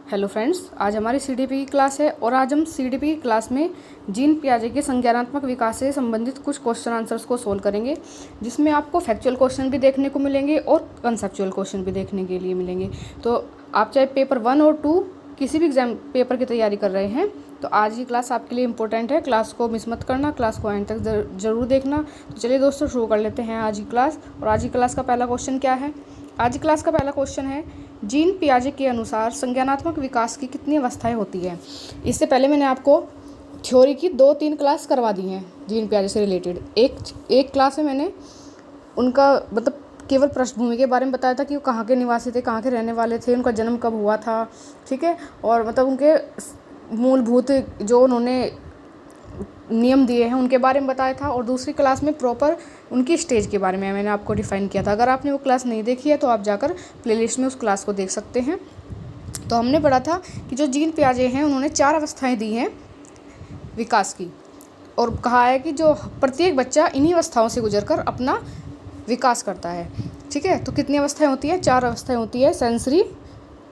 Hello friends, आज हमारी CDP की क्लास है और आज हम सीडीपी की क्लास में जीन पियाजे के संज्ञानात्मक विकास से संबंधित कुछ क्वेश्चन आंसर्स को सोल्व करेंगे, जिसमें आपको फैक्चुअल क्वेश्चन भी देखने को मिलेंगे और कंसेप्चुअल क्वेश्चन भी देखने के लिए मिलेंगे। तो आप चाहे पेपर 1 और 2 किसी भी एग्जाम पेपर की तैयारी कर रहे हैं तो आज की क्लास आपके लिए इंपॉर्टेंट है। क्लास को मिस मत करना, क्लास को एंड तक ज़रूर देखना। तो चलिए दोस्तों, शुरू कर लेते हैं आज की क्लास। और आज की क्लास का पहला क्वेश्चन क्या है? आज की क्लास का पहला क्वेश्चन है, जीन पियाजे के अनुसार संज्ञानात्मक विकास की कितनी अवस्थाएं होती हैं? इससे पहले मैंने आपको थ्योरी की 2-3 क्लास करवा दी हैं जीन पियाजे से रिलेटेड। एक क्लास में मैंने उनका मतलब केवल पृष्ठभूमि के बारे में बताया था कि वो कहाँ के निवासी थे, कहाँ के रहने वाले थे, उनका जन्म कब हुआ था, ठीक है, और मतलब उनके मूलभूत जो उन्होंने नियम दिए हैं उनके बारे में बताया था। और दूसरी क्लास में प्रॉपर उनकी स्टेज के बारे में मैंने आपको डिफ़ाइन किया था। अगर आपने वो क्लास नहीं देखी है तो आप जाकर प्लेलिस्ट में उस क्लास को देख सकते हैं। तो हमने पढ़ा था कि जो जीन पियाजे हैं उन्होंने 4 अवस्थाएं दी हैं विकास की, और कहा है कि जो प्रत्येक बच्चा इन्हीं अवस्थाओं से गुजरकर अपना विकास करता है, ठीक है। तो कितनी अवस्थाएं होती हैं? 4 अवस्थाएं होती है, सेंसरी,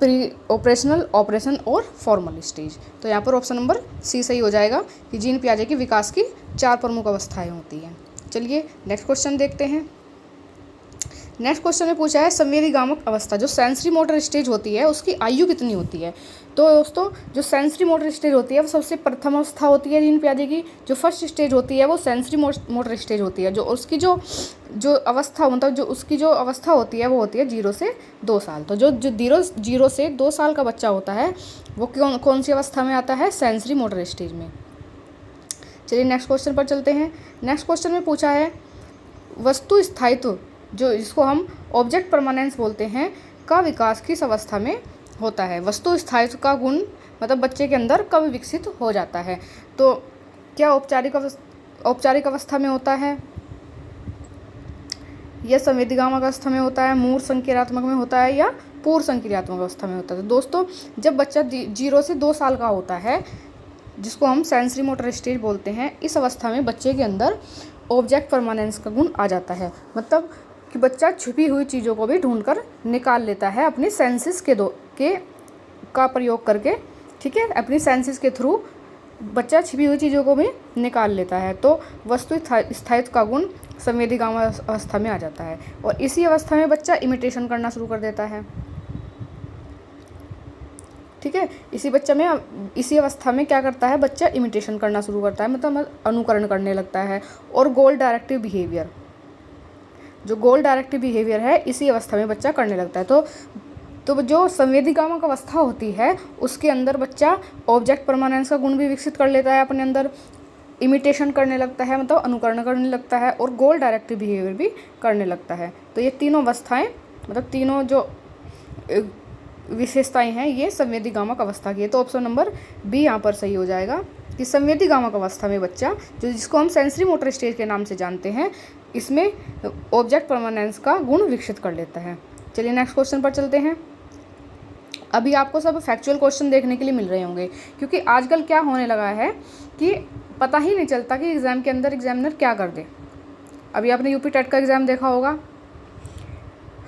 प्री ऑपरेशनल, ऑपरेशन और फॉर्मल स्टेज। तो यहाँ पर ऑप्शन नंबर सी सही हो जाएगा कि जीन पियाजे के विकास की 4 प्रमुख अवस्थाएं होती हैं। चलिए नेक्स्ट क्वेश्चन देखते हैं। नेक्स्ट क्वेश्चन में पूछा है, संवेदीगामक अवस्था जो सेंसरी मोटर स्टेज होती है उसकी आयु कितनी होती है? तो दोस्तों, जो सेंसरी मोटर स्टेज होती है वो सबसे प्रथम अवस्था होती है जीन पियाजे की। जो फर्स्ट स्टेज होती है वो सेंसरी मोटर स्टेज होती है। जो उसकी जो अवस्था मतलब जो उसकी जो अवस्था होती है वो होती है 0 से 2 साल। तो जो 0 से 2 साल का बच्चा होता है वो कौन सी अवस्था में आता है? सेंसरी मोटर स्टेज में। चलिए नेक्स्ट क्वेश्चन पर चलते हैं। नेक्स्ट क्वेश्चन में पूछा है, वस्तु स्थायित्व जो जिसको हम ऑब्जेक्ट परमानेंस बोलते हैं का विकास किस अवस्था में होता है? वस्तु स्थायित्व का गुण मतलब बच्चे के अंदर कब विकसित हो जाता है? तो क्या औपचारिक अवस्था में होता है, यह संवेदीगामक अवस्था में होता है, मूर्त संक्रियात्मक में होता है, या पूर्व संक्रियात्मक अवस्था में होता है? तो दोस्तों, जब बच्चा 0 से 2 साल का होता है जिसको हम सेंसरी मोटर स्टेज बोलते हैं, इस अवस्था में बच्चे के अंदर ऑब्जेक्ट परमानेंस का गुण आ जाता है। मतलब कि बच्चा छुपी हुई चीज़ों को भी ढूंढकर निकाल लेता है अपनी सेंसेस का प्रयोग करके, ठीक है। अपनी सेंसेस के थ्रू बच्चा छिपी हुई चीज़ों को भी निकाल लेता है। तो वस्तु स्थायित्व का गुण संवेदीगामक अवस्था में आ जाता है, और इसी अवस्था में बच्चा इमिटेशन करना शुरू कर देता है, ठीक है। इसी अवस्था में क्या करता है बच्चा? इमिटेशन करना शुरू करता है, मतलब अनुकरण करने लगता है। और गोल डायरेक्टिव बिहेवियर है इसी अवस्था में बच्चा करने लगता है। तो जो संवेदीगामक अवस्था होती है उसके अंदर बच्चा ऑब्जेक्ट परमानेंस का गुण भी विकसित कर लेता है अपने अंदर, इमिटेशन करने लगता है मतलब अनुकरण करने लगता है, और गोल डायरेक्टिव बिहेवियर भी करने लगता है। तो ये तीनों अवस्थाएं मतलब तीनों जो विशेषताएं हैं ये संवेदीगामक अवस्था की है। तो ऑप्शन नंबर बी यहाँ पर सही हो जाएगा कि संवेदीगामक अवस्था में बच्चा जिसको हम सेंसरी मोटर स्टेज के नाम से जानते हैं, इसमें ऑब्जेक्ट परमानेंस का गुण विकसित कर लेता है। चलिए नेक्स्ट क्वेश्चन पर चलते हैं। अभी आपको सब फैक्चुअल क्वेश्चन देखने के लिए मिल रहे होंगे, क्योंकि आजकल क्या होने लगा है कि पता ही नहीं चलता कि एग्ज़ाम के अंदर एग्जामिनर क्या कर दे। अभी आपने यूपी टेट का एग्ज़ाम देखा होगा,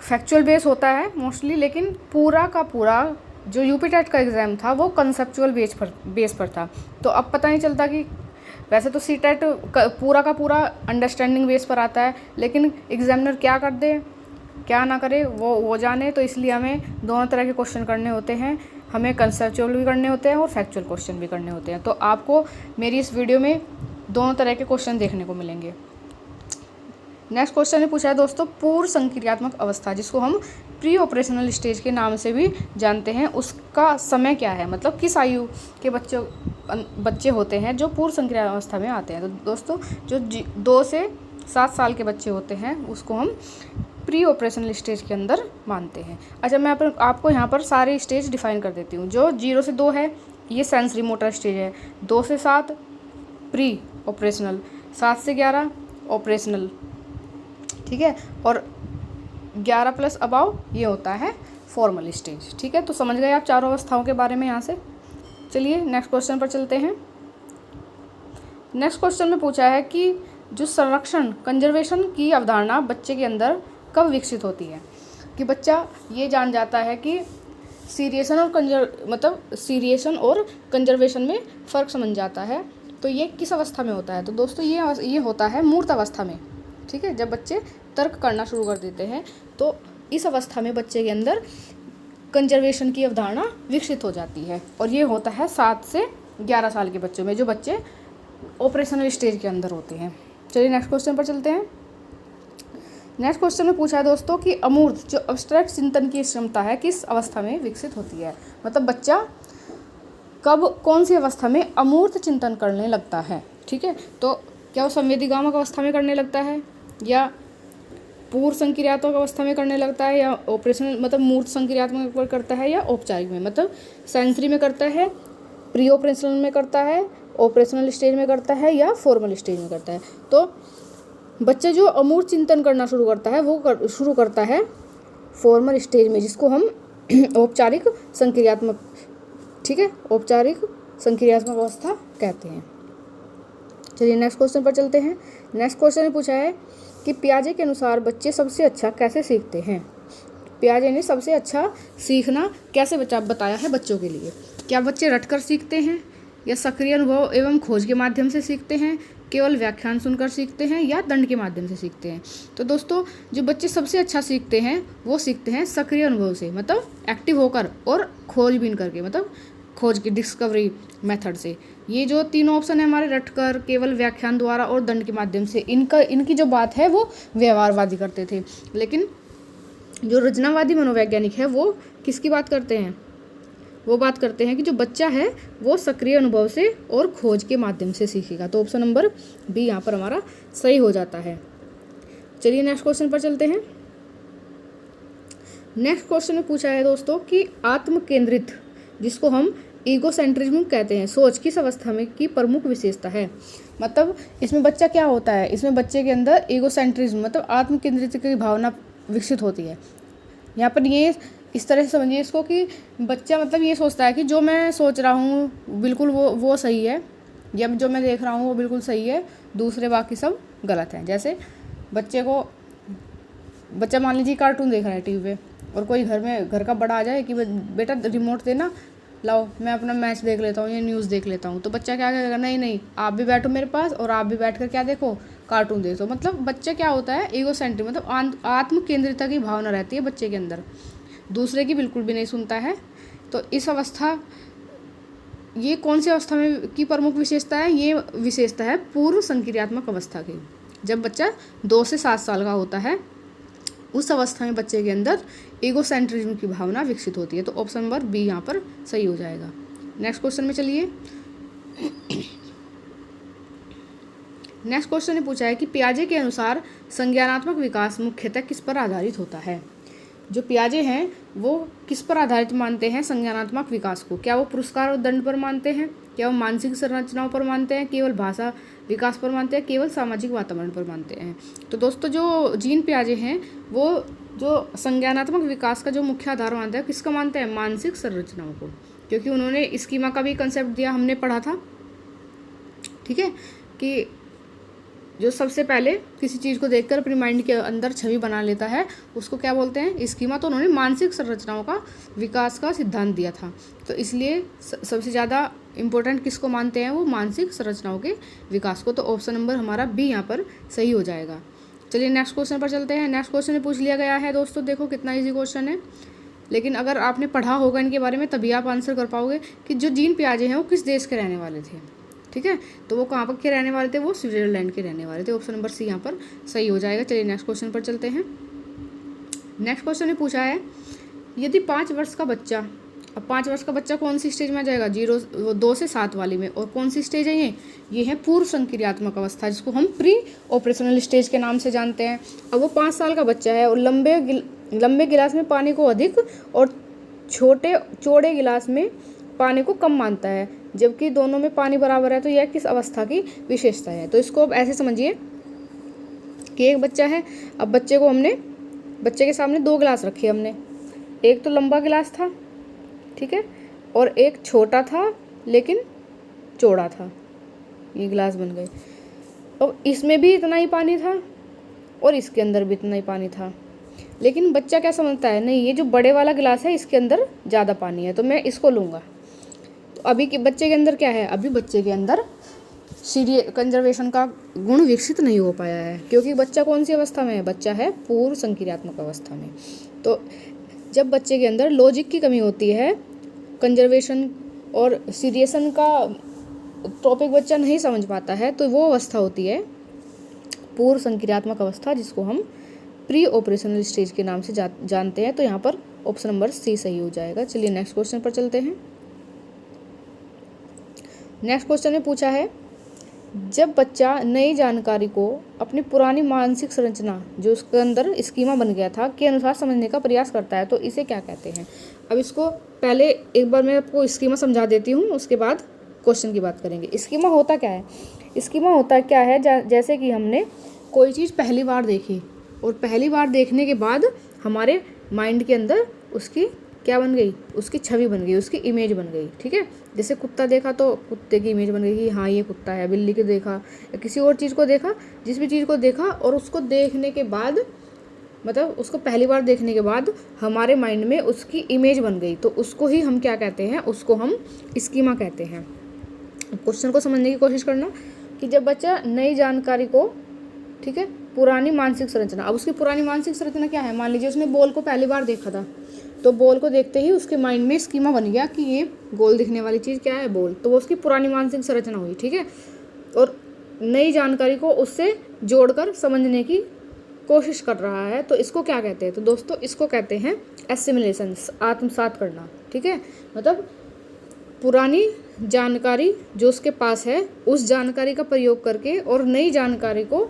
फैक्चुअल बेस होता है मोस्टली, लेकिन पूरा का पूरा जो यूपी टेट का एग्ज़ाम था वो कंसेप्चुअल बेस पर था। तो अब पता नहीं चलता कि वैसे तो सी टेट पूरा का पूरा अंडरस्टैंडिंग बेस पर आता है, लेकिन एग्जामिनर क्या कर दे क्या ना करे वो जाने। तो इसलिए हमें दोनों तरह के क्वेश्चन करने होते हैं, हमें कंसेप्चुअल भी करने होते हैं और फैक्चुअल क्वेश्चन भी करने होते हैं। तो आपको मेरी इस वीडियो में दोनों तरह के क्वेश्चन देखने को मिलेंगे। नेक्स्ट क्वेश्चन में पूछा है दोस्तों, पूर्व संक्रियात्मक अवस्था जिसको हम प्री ऑपरेशनल स्टेज के नाम से भी जानते हैं, उसका समय क्या है? मतलब किस आयु के बच्चे होते हैं जो पूर्व संक्रिया अवस्था में आते हैं? तो दोस्तों, जो 2 से 7 साल के बच्चे होते हैं उसको हम प्री ऑपरेशनल स्टेज के अंदर मानते हैं। अच्छा, मैं आपको यहाँ पर सारे स्टेज डिफाइन कर देती हूँ। जो 0 से 2 है ये सेंसरी मोटर स्टेज है, 2 से 7 प्री ऑपरेशनल, 7 से 11 ऑपरेशनल, ठीक है, और 11 प्लस अबाव ये होता है फॉर्मल स्टेज, ठीक है। तो समझ गए आप चारों अवस्थाओं के बारे में यहाँ से। चलिए नेक्स्ट क्वेश्चन पर चलते हैं। नेक्स्ट क्वेश्चन में पूछा है कि जो संरक्षण कंजर्वेशन की अवधारणा बच्चे के अंदर कब विकसित होती है? कि बच्चा ये जान जाता है कि सीरिएशन और कंजर्वेशन में फ़र्क समझ जाता है। तो ये किस अवस्था में होता है? तो दोस्तों ये होता है मूर्त अवस्था में। ठीक है, जब बच्चे तर्क करना शुरू कर देते हैं तो इस अवस्था में बच्चे के अंदर कंजर्वेशन की अवधारणा विकसित हो जाती है। और ये होता है 7 से 11 साल के बच्चों में, जो बच्चे ऑपरेशनल स्टेज के अंदर होते हैं। चलिए नेक्स्ट क्वेश्चन पर चलते हैं। नेक्स्ट क्वेश्चन में पूछा है दोस्तों कि अमूर्त जो अब्स्ट्रैक्ट चिंतन की क्षमता है किस अवस्था में विकसित होती है? मतलब बच्चा कौन सी अवस्था में अमूर्त चिंतन करने लगता है? ठीक है, तो क्या वो संवेदीगामक अवस्था में करने लगता है, या पूर्व संक्रियात्मक अवस्था में करने लगता है, या ऑपरेशनल मतलब मूर्त संक्रियात्मक पर करता है, या औपचारिक में मतलब सेंसरी में करता है, प्री ऑपरेशनल में करता है, ऑपरेशनल स्टेज में करता है, या फॉर्मल स्टेज में करता है? तो बच्चा जो अमूर्त चिंतन करना शुरू करता है वो शुरू करता है फॉर्मल स्टेज में, जिसको हम औपचारिक संक्रियात्मक, ठीक है, औपचारिक संक्रियात्मक अवस्था कहते हैं। चलिए नेक्स्ट क्वेश्चन पर चलते हैं। नेक्स्ट क्वेश्चन में पूछा है कि पियाजे के अनुसार बच्चे सबसे अच्छा कैसे सीखते हैं? पियाजे ने सबसे अच्छा सीखना कैसे बताया है बच्चों के लिए। क्या बच्चे रटकर सीखते हैं, या सक्रिय अनुभव एवं खोज के माध्यम से सीखते हैं, केवल व्याख्यान सुनकर सीखते हैं, या दंड के माध्यम से सीखते हैं? तो दोस्तों जो बच्चे सबसे अच्छा सीखते हैं वो सीखते हैं सक्रिय अनुभव से, मतलब एक्टिव होकर, और खोजबीन करके, मतलब खोज की डिस्कवरी मेथड से। ये जो तीनों ऑप्शन है हमारे, रटकर, केवल व्याख्यान द्वारा और दंड के माध्यम से, इनकी जो बात है वो व्यवहारवादी करते थे। लेकिन जो रचनावादी मनोवैज्ञानिक है वो किसकी बात करते हैं? वो बात करते हैं कि जो बच्चा है वो सक्रिय अनुभव से और खोज के माध्यम से सीखेगा। तो ऑप्शन नंबर बी यहाँ पर हमारा सही हो जाता है। चलिए नेक्स्ट क्वेश्चन पर चलते हैं। नेक्स्ट क्वेश्चन में पूछा है दोस्तों कि आत्म केंद्रित, जिसको हम ईगोसेंट्रिज्म कहते हैं, सोच किस अवस्था में की प्रमुख विशेषता है? मतलब इसमें बच्चा क्या होता है, इसमें बच्चे के अंदर ईगोसेंट्रिज्म मतलब आत्म केंद्रित की भावना विकसित होती है। यहाँ पर ये इस तरह से समझिए इसको कि बच्चा मतलब ये सोचता है कि जो मैं सोच रहा हूँ बिल्कुल वो सही है, या जो मैं देख रहा हूँ वो बिल्कुल सही है, दूसरे बाकी सब गलत हैं। जैसे बच्चा मान लीजिए कार्टून देख रहा है टीवी पे, और कोई घर का बड़ा आ जाए कि बेटा रिमोट देना, लाओ मैं अपना मैच देख लेता हूँ या न्यूज़ देख लेता हूँ। तो बच्चा क्या कहेगा, नहीं आप भी बैठो मेरे पास, और आप भी बैठ कर क्या देखो, कार्टून देखो। मतलब बच्चा क्या होता है, ईगोसेंट्रिक, मतलब आत्म केंद्रितता की भावना रहती है बच्चे के अंदर, दूसरे की बिल्कुल भी नहीं सुनता है। तो इस अवस्था, ये कौन सी अवस्था में की प्रमुख विशेषता है? ये विशेषता है पूर्व संक्रियात्मक अवस्था की। जब बच्चा 2 से 7 साल का होता है उस अवस्था में बच्चे के अंदर ईगोसेंट्रिज्म की भावना विकसित होती है। तो ऑप्शन नंबर बी यहाँ पर सही हो जाएगा। नेक्स्ट क्वेश्चन में चलिए। नेक्स्ट क्वेश्चन ने पूछा है कि पियाजे के अनुसार संज्ञानात्मक विकास मुख्यतः किस पर आधारित होता है? जो पियाजे हैं वो किस पर आधारित मानते हैं संज्ञानात्मक विकास को? क्या वो पुरस्कार और दंड पर मानते हैं, क्या वो मानसिक संरचनाओं पर मानते हैं, केवल भाषा विकास पर मानते हैं, केवल सामाजिक वातावरण पर मानते हैं? तो दोस्तों जो जीन पियाजे हैं वो जो संज्ञानात्मक विकास का जो मुख्य आधार मानते हैं, किसका मानते हैं? मानसिक संरचनाओं को, क्योंकि उन्होंने स्कीमा का भी कंसेप्ट दिया, हमने पढ़ा था, ठीक है, कि जो सबसे पहले किसी चीज़ को देखकर अपने माइंड के अंदर छवि बना लेता है उसको क्या बोलते हैं? स्कीमा। तो उन्होंने मानसिक संरचनाओं का विकास का सिद्धांत दिया था। तो इसलिए सबसे ज़्यादा इम्पोर्टेंट किसको मानते हैं? वो मानसिक संरचनाओं के विकास को। तो ऑप्शन नंबर हमारा बी यहाँ पर सही हो जाएगा। चलिए नेक्स्ट क्वेश्चन पर चलते हैं। नेक्स्ट क्वेश्चन में पूछ लिया गया है दोस्तों, देखो कितना ईजी क्वेश्चन है, लेकिन अगर आपने पढ़ा होगा इनके बारे में तभी आप आंसर कर पाओगे कि जो जीन पियाजे हैं वो किस देश के रहने वाले थे। ठीक है, तो वो कहाँ पर के रहने वाले थे? वो स्विट्जरलैंड के रहने वाले थे। ऑप्शन नंबर सी यहाँ पर सही हो जाएगा। चलिए नेक्स्ट क्वेश्चन पर चलते हैं। नेक्स्ट क्वेश्चन ने पूछा है यदि 5 वर्ष का बच्चा, अब 5 वर्ष का बच्चा कौन सी स्टेज में आ जाएगा? 2 से 7 वाली में। और कौन सी स्टेज है ये है पूर्व संक्रियात्मक अवस्था, जिसको हम प्री ऑपरेशनल स्टेज के नाम से जानते हैं। अब वो 5 साल का बच्चा है और लंबे गिलास में पानी को अधिक और चौड़े गिलास में पानी को कम मानता है, जबकि दोनों में पानी बराबर है। तो यह किस अवस्था की विशेषता है? तो इसको अब ऐसे समझिए कि एक बच्चा है, अब बच्चे के सामने 2 गिलास रखे हमने, एक तो लंबा गिलास था, ठीक है, और एक छोटा था लेकिन चौड़ा था, ये गिलास बन गए। अब इसमें भी इतना ही पानी था और इसके अंदर भी इतना ही पानी था। लेकिन बच्चा क्या समझता है, नहीं ये जो बड़े वाला गिलास है इसके अंदर ज़्यादा पानी है तो मैं इसको लूँगा। तो अभी के बच्चे के अंदर क्या है, अभी बच्चे के अंदर कंजर्वेशन का गुण विकसित नहीं हो पाया है, क्योंकि बच्चा कौन सी अवस्था में है, बच्चा है पूर्व संक्रियात्मक अवस्था में। तो जब बच्चे के अंदर लॉजिक की कमी होती है, कंजर्वेशन और सीरियसन का टॉपिक बच्चा नहीं समझ पाता है, तो वो अवस्था होती है पूर्व संक्रियात्मक अवस्था, जिसको हम प्री ऑपरेशनल स्टेज के नाम से जानते हैं। तो यहाँ पर ऑप्शन नंबर सी सही हो जाएगा। चलिए नेक्स्ट क्वेश्चन पर चलते हैं। नेक्स्ट क्वेश्चन में पूछा है, जब बच्चा नई जानकारी को अपनी पुरानी मानसिक संरचना जो उसके अंदर स्कीमा बन गया था के अनुसार समझने का प्रयास करता है, तो इसे क्या कहते हैं। अब इसको पहले एक बार मैं आपको स्कीमा समझा देती हूँ, उसके बाद क्वेश्चन की बात करेंगे। स्कीमा होता क्या है, स्कीमा होता क्या है, जैसे कि हमने कोई चीज़ पहली बार देखी और पहली बार देखने के बाद हमारे माइंड के अंदर उसकी क्या बन गई, उसकी छवि बन गई, उसकी इमेज बन गई। ठीक है, जैसे कुत्ता देखा तो कुत्ते की इमेज बन गई कि हाँ ये कुत्ता है, बिल्ली को देखा या किसी और चीज़ को देखा, जिस भी चीज़ को देखा और उसको देखने के बाद मतलब उसको पहली बार देखने के बाद हमारे माइंड में उसकी इमेज बन गई, तो उसको ही हम क्या कहते हैं, उसको हम स्कीमा कहते हैं। क्वेश्चन को समझने की कोशिश करना कि जब बच्चा नई जानकारी को, ठीक है, पुरानी मानसिक संरचना, अब उसकी पुरानी मानसिक संरचना क्या है, मान लीजिए उसने बॉल को पहली बार देखा था, तो बॉल को देखते ही उसके माइंड में स्कीमा बन गया कि ये गोल दिखने वाली चीज़ क्या है, बॉल, तो वो उसकी पुरानी मानसिक संरचना हुई। ठीक है, और नई जानकारी को उससे जोड़कर समझने की कोशिश कर रहा है, तो इसको क्या कहते हैं, तो दोस्तों इसको कहते हैं एसिमिलेशन, आत्मसात करना। ठीक है, मतलब पुरानी जानकारी जो उसके पास है उस जानकारी का प्रयोग करके और नई जानकारी को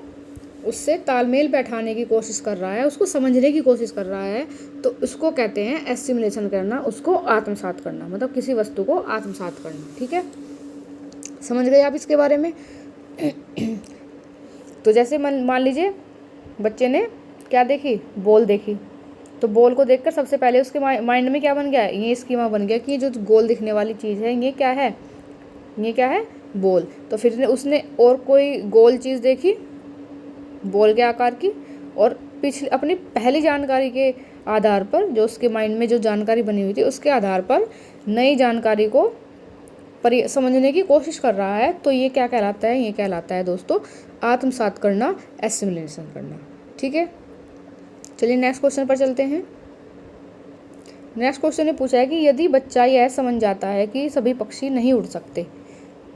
उससे तालमेल बैठाने की कोशिश कर रहा है, उसको समझने की कोशिश कर रहा है, तो उसको कहते हैं एसिमिलेशन करना, उसको आत्मसात करना, मतलब किसी वस्तु को आत्मसात करना। ठीक है, समझ गए आप इसके बारे में। तो जैसे मान लीजिए बच्चे ने क्या देखी, बॉल देखी, तो बॉल को देखकर सबसे पहले उसके माइंड में क्या बन गया, ये स्कीमा बन गया कि जो गोल दिखने वाली चीज़ है ये क्या है, ये क्या है, बॉल। तो फिर उसने और कोई गोल चीज़ देखी बॉल के आकार की, और पिछले अपनी पहली जानकारी के आधार पर, जो उसके माइंड में जो जानकारी बनी हुई थी उसके आधार पर नई जानकारी को समझने की कोशिश कर रहा है, तो ये क्या कहलाता है, ये कहलाता है दोस्तों आत्मसात करना, एसिमिलेशन करना। ठीक है, चलिए नेक्स्ट क्वेश्चन पर चलते हैं। नेक्स्ट क्वेश्चन ने पूछा है कि यदि बच्चा यह समझ जाता है कि सभी पक्षी नहीं उड़ सकते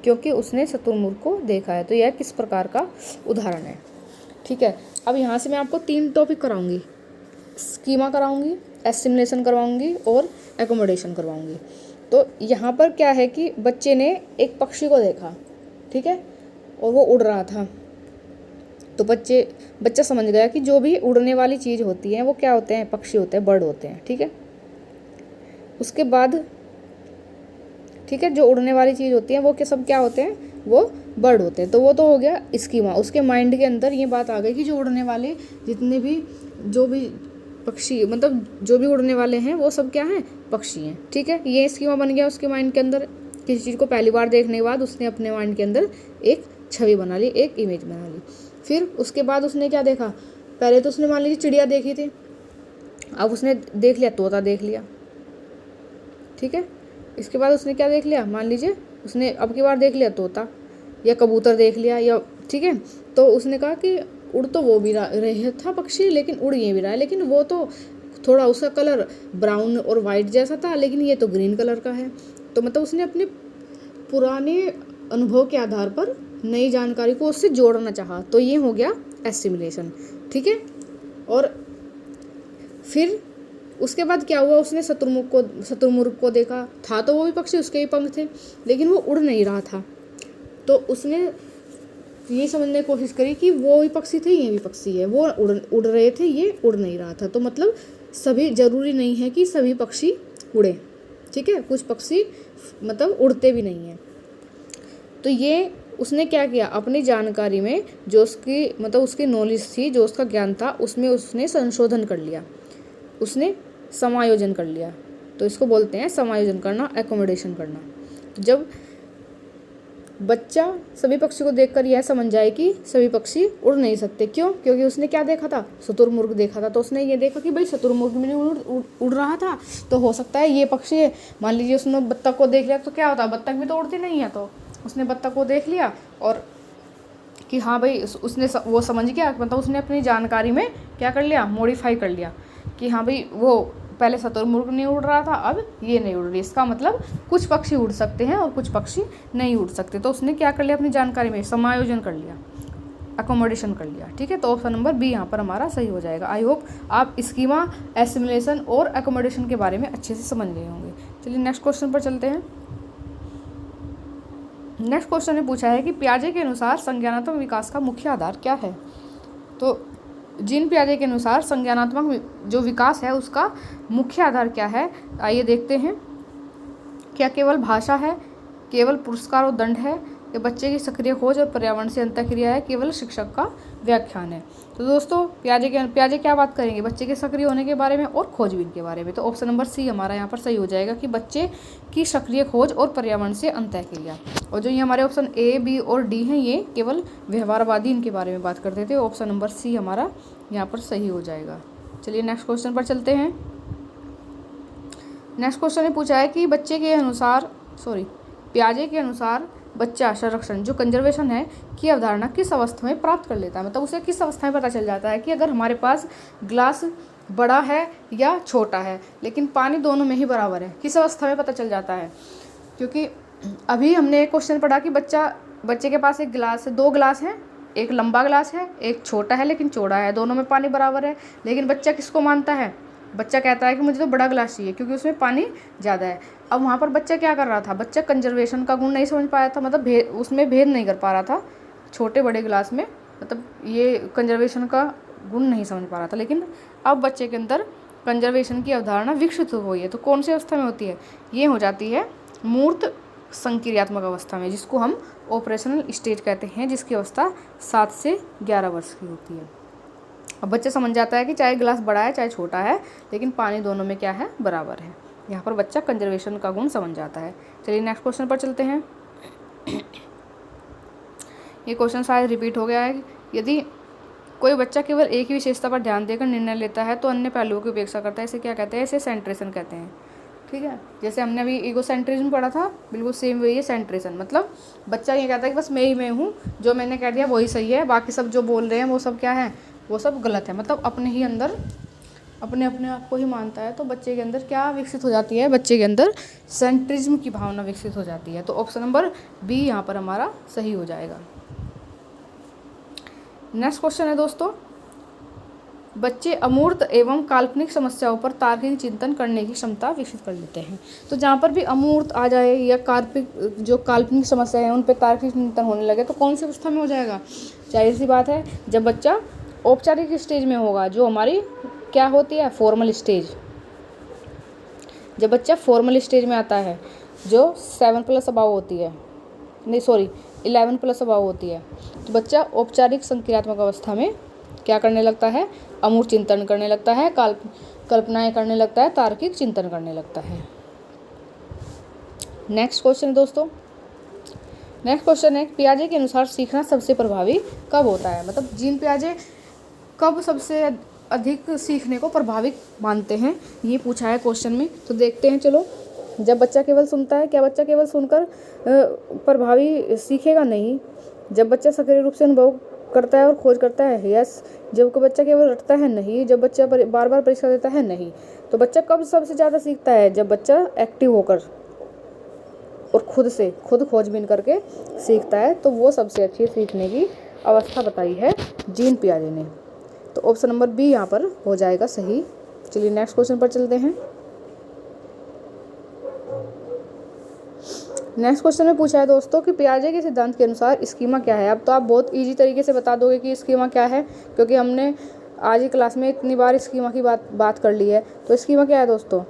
क्योंकि उसने शुतुरमुर्ग को देखा है, तो यह किस प्रकार का उदाहरण है। ठीक है, अब यहाँ से मैं आपको 3 टॉपिक कराऊंगी, स्कीमा कराऊंगी, एसिमिलेशन करवाऊंगी और एकोमोडेशन करवाऊंगी। तो यहाँ पर क्या है कि बच्चे ने एक पक्षी को देखा, ठीक है, और वो उड़ रहा था, तो बच्चा समझ गया कि जो भी उड़ने वाली चीज़ होती है वो क्या होते हैं, पक्षी होते हैं, बर्ड होते हैं। ठीक है, उसके बाद ठीक है, जो उड़ने वाली चीज़ होती है वो सब क्या होते हैं, वो बर्ड होते हैं। तो वो तो हो गया स्कीमा, उसके माइंड के अंदर ये बात आ गई कि जो उड़ने वाले जितने भी जो भी पक्षी, मतलब जो भी उड़ने वाले हैं वो सब क्या हैं, पक्षी हैं। ठीक है, ये स्कीमा बन गया उसके माइंड के अंदर। किसी चीज़ को पहली बार देखने के बाद उसने अपने माइंड के अंदर एक छवि बना ली, एक इमेज बना ली। फिर उसके बाद उसने क्या देखा, पहले तो उसने मान लीजिए चिड़िया देखी थी, अब उसने देख लिया तोता देख लिया। ठीक है, इसके बाद उसने क्या देख लिया, मान लीजिए उसने अब की बार देख लिया तोता या कबूतर देख लिया, या ठीक है, तो उसने कहा कि उड़ तो वो भी रहा था पक्षी, लेकिन उड़ ये भी रहा है, लेकिन वो तो थोड़ा उसका कलर ब्राउन और वाइट जैसा था, लेकिन ये तो ग्रीन कलर का है। तो मतलब उसने अपने पुराने अनुभव के आधार पर नई जानकारी को उससे जोड़ना चाहा, तो ये हो गया एसिमिलेशन। ठीक है, और फिर उसके बाद क्या हुआ, उसने शुतुरमुर्ग को देखा, था तो वो भी पक्षी, उसके ही पंख थे, लेकिन वो उड़ नहीं रहा था, तो उसने ये समझने की कोशिश करी कि वो भी पक्षी थे, ये भी पक्षी है, वो उड़ रहे थे, ये उड़ नहीं रहा था। तो मतलब सभी, जरूरी नहीं है कि सभी पक्षी उड़े। ठीक है, कुछ पक्षी मतलब उड़ते भी नहीं हैं। तो ये उसने क्या किया, अपनी जानकारी में जो उसकी मतलब उसकी नॉलेज थी, जो उसका ज्ञान था, उसमें उसने संशोधन कर लिया, उसने समायोजन कर लिया। तो इसको बोलते हैं समायोजन करना, एकोमोडेशन करना। जब बच्चा सभी पक्षी को देखकर यह समझ जाए कि सभी पक्षी उड़ नहीं सकते। क्यों? क्योंकि उसने क्या देखा था? शुतुरमुर्ग देखा था। तो उसने ये देखा कि भाई शुतुरमुर्ग भी नहीं उड़ रहा था, तो हो सकता है ये पक्षी है। मान लीजिए उसने बत्तख को देख लिया तो क्या होता है, बत्तख भी तो उड़ती नहीं है। तो उसने बत्तख को देख लिया और कि हाँ भाई उसने वो समझ गया, मतलब उसने अपनी जानकारी में क्या कर लिया, मॉडिफाई कर लिया कि हाँ भाई वो पहले शुतुरमुर्ग नहीं उड़ रहा था, अब ये नहीं उड़ रही। इसका मतलब कुछ पक्षी उड़ सकते हैं और कुछ पक्षी नहीं उड़ सकते। तो उसने क्या कर लिया, अपनी जानकारी में समायोजन कर लिया, अकोमोडेशन कर लिया। ठीक है, तो ऑप्शन नंबर बी यहाँ पर हमारा सही हो जाएगा। आई होप आप स्कीमा, एसिमुलेशन और अकोमोडेशन के बारे में अच्छे से समझ गए होंगे। चलिए नेक्स्ट क्वेश्चन पर चलते हैं। नेक्स्ट क्वेश्चन ने पूछा है कि पियाजे के अनुसार संज्ञानात्मक विकास का मुख्य आधार क्या है। तो जीन पियाजे के अनुसार संज्ञानात्मक जो विकास है उसका मुख्य आधार क्या है, आइए देखते हैं। क्या केवल भाषा है, केवल पुरस्कार और दंड है, या बच्चे की सक्रिय खोज और पर्यावरण से अंतःक्रिया है, केवल शिक्षक का व्याख्यान है। तो दोस्तों पियाजे क्या बात करेंगे, बच्चे के सक्रिय होने के बारे में और खोजबीन के बारे में। तो ऑप्शन नंबर सी हमारा यहाँ पर सही हो जाएगा कि बच्चे की सक्रिय खोज और पर्यावरण से अंतःक्रिया। और जो ये हमारे ऑप्शन ए, बी और डी हैं ये केवल व्यवहारवादी इनके बारे में बात करते थे। ऑप्शन नंबर सी हमारा यहाँ पर सही हो जाएगा। चलिए नेक्स्ट क्वेश्चन पर चलते हैं। नेक्स्ट क्वेश्चन ने पूछा है कि पियाजे के अनुसार बच्चा संरक्षण जो कंजर्वेशन है की अवधारणा किस अवस्था में प्राप्त कर लेता है। मतलब उसे किस अवस्था में पता चल जाता है कि अगर हमारे पास ग्लास बड़ा है या छोटा है, लेकिन पानी दोनों में ही बराबर है, किस अवस्था में पता चल जाता है। क्योंकि अभी हमने एक क्वेश्चन पढ़ा कि बच्चे के पास एक गिलास है, 2 गिलास हैं, एक लंबा गिलास है, एक छोटा है लेकिन चौड़ा है, दोनों में पानी बराबर है। लेकिन बच्चा किसको मानता है, बच्चा कहता है कि मुझे तो बड़ा गिलास चाहिए क्योंकि उसमें पानी ज़्यादा है। अब वहाँ पर बच्चा क्या कर रहा था, बच्चा कंजर्वेशन का गुण नहीं समझ पाया था, मतलब उसमें भेद नहीं कर पा रहा था छोटे बड़े गिलास में, मतलब ये कंजर्वेशन का गुण नहीं समझ पा रहा था। लेकिन अब बच्चे के अंदर कंजर्वेशन की अवधारणा विकसित हो गई है। तो कौन सी अवस्था में होती है, ये हो जाती है मूर्त संक्रियात्मक अवस्था में, जिसको हम ऑपरेशनल स्टेज कहते हैं, जिसकी अवस्था 7 से 11 वर्ष की होती है। अब बच्चा समझ जाता है कि चाहे गिलास बड़ा है चाहे छोटा है, लेकिन पानी दोनों में क्या है, बराबर है। यहाँ पर बच्चा कंजर्वेशन का गुण समझ जाता है। चलिए नेक्स्ट क्वेश्चन पर चलते हैं। ये क्वेश्चन शायद रिपीट हो गया है। यदि कोई बच्चा केवल एक ही विशेषता पर ध्यान देकर निर्णय लेता है तो अन्य पहलुओं की उपेक्षा करता है, इसे क्या कहते हैं, इसे सेंट्रेशन कहते हैं। ठीक है, जैसे हमने अभी ईगोसेंट्रिज्म पढ़ा था, बिल्कुल सेम वही है सेंट्रेशन। मतलब बच्चा ये कहता है कि बस मैं ही मैं हूँ, जो मैंने कह दिया वही सही है, बाकी सब जो बोल रहे हैं वो सब क्या है, वो सब गलत है। मतलब अपने ही अंदर अपने आप को ही मानता है। तो बच्चे के अंदर क्या विकसित हो जाती है, बच्चे के अंदर सेंट्रिज्म की भावना विकसित हो जाती है। तो ऑप्शन नंबर बी यहाँ पर हमारा सही हो जाएगा। नेक्स्ट क्वेश्चन है दोस्तों, बच्चे अमूर्त एवं काल्पनिक समस्याओं पर तार्किक चिंतन करने की क्षमता विकसित कर लेते हैं। तो जहाँ पर भी अमूर्त आ जाए या जो काल्पनिक समस्या है उन पर तार्किक चिंतन होने लगे तो कौन सी अवस्था में हो जाएगा, जाहिर सी बात है जब बच्चा औपचारिक स्टेज में होगा, जो हमारी क्या होती है, फॉर्मल स्टेज। जब बच्चा फॉर्मल स्टेज में आता है जो 7+ अबाव होती है, 11+ अबाव होती है, तो बच्चा औपचारिक संक्रियात्मक अवस्था में क्या करने लगता है, अमूर्त चिंतन करने लगता है, कल्पनाएं करने लगता है, तार्किक चिंतन करने लगता है। नेक्स्ट क्वेश्चन है दोस्तों, नेक्स्ट क्वेश्चन है पियाजे के अनुसार सीखना सबसे प्रभावी कब होता है। मतलब जीन पियाजे कब सबसे अधिक सीखने को प्रभावित मानते हैं, ये पूछा है क्वेश्चन में। तो देखते हैं, चलो। जब बच्चा केवल सुनता है, क्या बच्चा केवल सुनकर प्रभावी सीखेगा? नहीं। जब बच्चा सक्रिय रूप से अनुभव करता है और खोज करता है, यस। जब बच्चा केवल रटता है, नहीं। जब बच्चा बार बार परीक्षा देता है, नहीं। तो बच्चा कब सबसे ज़्यादा सीखता है, जब बच्चा एक्टिव होकर और खुद खोजबीन करके सीखता है। तो वो सबसे अच्छी सीखने की अवस्था बताई है जीन पियाजे ने। तो ऑप्शन नंबर बी यहाँ पर हो जाएगा सही। चलिए नेक्स्ट क्वेश्चन पर चलते हैं। नेक्स्ट क्वेश्चन में पूछा है दोस्तों कि पियाजे के सिद्धांत के अनुसार स्कीमा क्या है। अब तो आप बहुत इजी तरीके से बता दोगे कि स्कीमा क्या है, क्योंकि हमने आज की क्लास में इतनी बार स्कीमा की बात कर ली है। तो स्कीमा क्या है दोस्तों,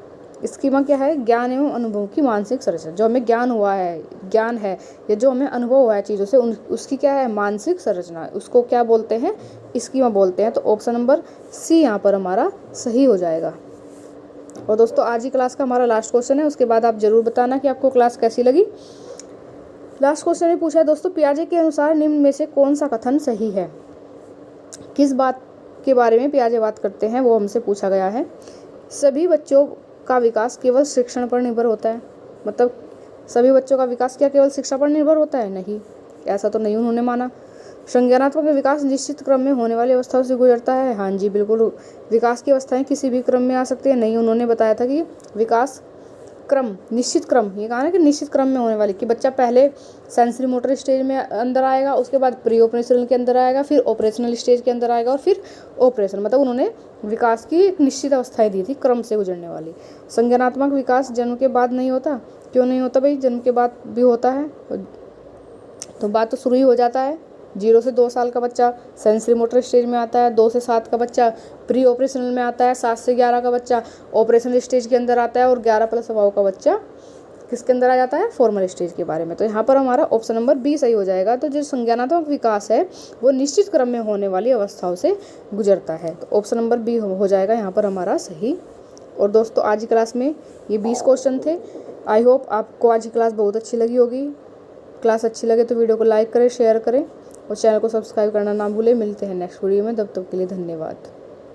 स्कीमा क्या है, ज्ञान एवं अनुभव की मानसिक संरचना। जो हमें ज्ञान है या जो हमें अनुभव हुआ है चीज़ों से, उसकी क्या है, मानसिक संरचना, उसको क्या बोलते हैं, स्कीमा बोलते हैं। तो ऑप्शन नंबर सी यहाँ पर हमारा सही हो जाएगा। और दोस्तों आज ही क्लास का हमारा लास्ट क्वेश्चन है, उसके बाद आप ज़रूर बताना कि आपको क्लास कैसी लगी। लास्ट क्वेश्चन में पूछा है दोस्तों, पियाजे के अनुसार निम्न में से कौन सा कथन सही है। किस बात के बारे में पियाजे बात करते हैं वो हमसे पूछा गया है। सभी बच्चों का विकास केवल शिक्षण पर निर्भर होता है, मतलब सभी बच्चों का विकास क्या केवल शिक्षा पर निर्भर होता है? नहीं, ऐसा तो नहीं उन्होंने माना। संज्ञानात्मक विकास निश्चित क्रम में होने वाली अवस्थाओं से गुजरता है। हाँ जी बिल्कुल, विकास की अवस्थाएं किसी भी क्रम में आ सकती है। नहीं, उन्होंने बताया था कि विकास क्रम, निश्चित क्रम, ये कहा ना कि निश्चित क्रम में होने वाली, कि बच्चा पहले सेंसरी मोटर स्टेज में अंदर आएगा, उसके बाद प्री ऑपरेशनल के अंदर आएगा, फिर ऑपरेशनल स्टेज के अंदर आएगा और फिर ऑपरेशन, मतलब उन्होंने विकास की एक निश्चित अवस्थाएं दी थी क्रम से गुजरने वाली। संज्ञानात्मक विकास जन्म के बाद नहीं होता। क्यों नहीं होता भाई? जन्म के बाद भी होता है। तो बात तो शुरू ही हो जाता है। 0 से 2 साल का बच्चा सेंसरी मोटर स्टेज में आता है, 2 से 7 का बच्चा प्री ऑपरेशनल में आता है, 7 से 11 का बच्चा ऑपरेशनल स्टेज के अंदर आता है और 11 प्लस अबाव का बच्चा किसके अंदर आ जाता है? फॉर्मल स्टेज के बारे में। तो यहाँ पर हमारा ऑप्शन नंबर बी सही हो जाएगा। तो जो संज्ञानात्मक विकास है वो निश्चित क्रम में होने वाली अवस्थाओं से गुजरता है। तो ऑप्शन नंबर बी हो जाएगा यहाँ पर हमारा सही। और दोस्तों आज की क्लास में ये 20 क्वेश्चन थे। आई होप आपको आज की क्लास बहुत अच्छी लगी होगी। क्लास अच्छी लगे तो वीडियो को लाइक करें, शेयर करें और चैनल को सब्सक्राइब करना ना भूलें। मिलते हैं नेक्स्ट वीडियो में, तब तक के लिए धन्यवाद।